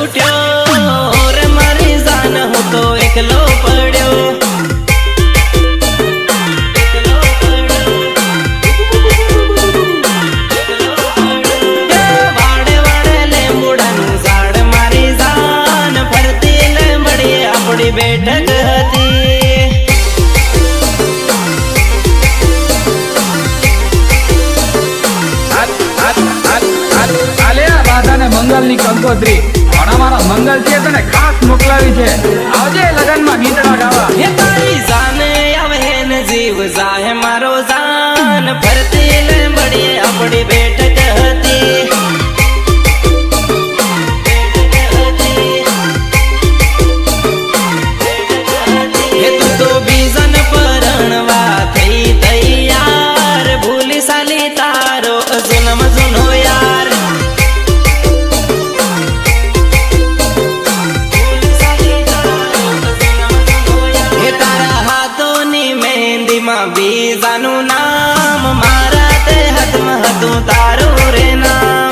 छूट्यो रे मारी जान हूँ तो एकलो पड्यो वाड़े वाड़े लेंबुडानु झाड़ मारी जान फरती लेंबड़ी अपनी बैठक हती मंगल नी कंकोत्री और हमारा मंगल छे तने खास मोकलावी छे आवजे लगन में गीतड़ा गावा हे तारी जान आवे न जीव जाहे मारो जान फरती लेंबड़ी अपनी बैठक हती हे तू तो बीजन परणवा थई तैयार भूली साली तारो जुनम जुनो यार बीजानु नाम मारा ते हाथ में हतू तारो रे नाम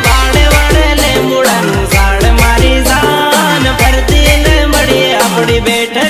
वाड़े वाड़े लेंबुडानु झाड़ मारी जान फरती लेंबड़ी अपनी बैठक